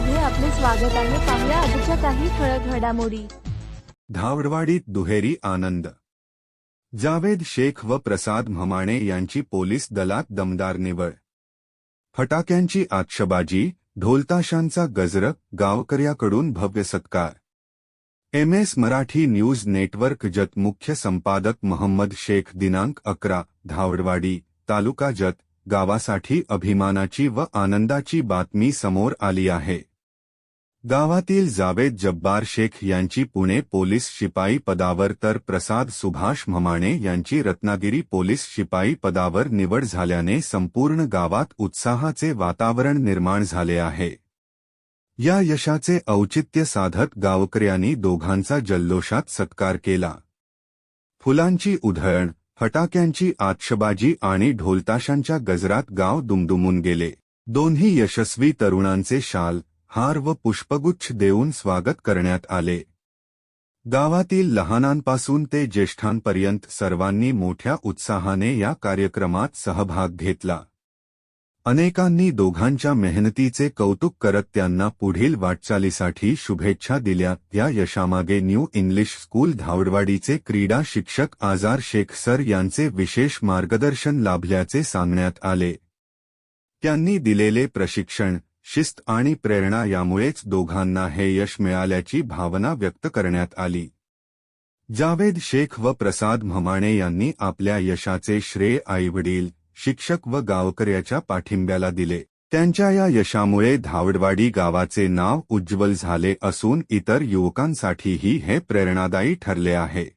मध्ये आपले स्वागत आहे। पाहूया आजच्या काही ठळक घडामोडी। धावडवाडीत दुहेरी आनंद। जावेद शेख व प्रसाद म्हमाणे यांची पोलीस दलात दमदार निवड। फटाक्यांची आतषबाजी, ढोलताशांचा गजर, गावकऱ्याकडून भव्य सत्कार। MS Marathi news network Jath मुख्य संपादक मोहम्मद शेख दिनांक 11 धावडवाडी तालुका जत गावासाठी अभिमानाची व आनंदाची बातमी समोर आली आहे। गावातील जावेद जब्बार शेख यांची पुणे पोलीस शिपाई पदावर तर प्रसाद सुभाष म्हमाणे यांची रत्नागिरी पोलीस शिपाई पदावर निवड झाल्याने संपूर्ण गावात उत्साहाचे वातावरण निर्माण झाले आहे। या यशाचे औचित्य साधत गावकऱ्यांनी दोघांचा जल्लोषात सत्कार केला। फुलांची उधळण, फटाक्यांची आतषबाजी आणि ढोलताशांच्या गजरात गाव दुमदुमून गेले। दोन्ही यशस्वी तरुणांचे शाल, हार व पुष्पगुच्छ देऊन स्वागत करण्यात आले। गावातील लहानांपासून ते ज्येष्ठांपर्यंत सर्वांनी मोठ्या उत्साहाने या कार्यक्रमात सहभाग घेतला। अनेकांनी दोघांच्या मेहनतीचे कौतुक करत त्यांना पुढील वाटचालीसाठी शुभेच्छा दिल्या। या यशामागे न्यू इंग्लिश स्कूल धावडवाडीचे क्रीडा शिक्षक आजार शेख सर यांचे विशेष मार्गदर्शन लाभल्याचे सांगण्यात आले। त्यांनी दिलेले प्रशिक्षण, शिस्त आणि प्रेरणा यामुळेच दोघांना हे यश मिळाल्याची भावना व्यक्त करण्यात आली। जावेद शेख व प्रसाद म्हमाणे यांनी आपल्या यशाचे श्रेय आईवडील, शिक्षक व गावकऱ्याच्या पाठिंब्याला दिले। त्यांच्या या यशामुळे धावडवाडी गावाचे नाव उज्ज्वल झाले असून इतर युवकांसाठीही हे प्रेरणादायी ठरले आहे।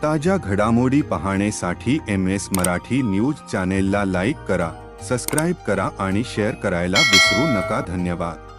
ताज्या घडामोडी पाहण्यासाठी MS मराठी न्यूज चॅनेलला लाईक करा, सबस्क्राइब करा आणि शेअर करायला विसरू नका। धन्यवाद।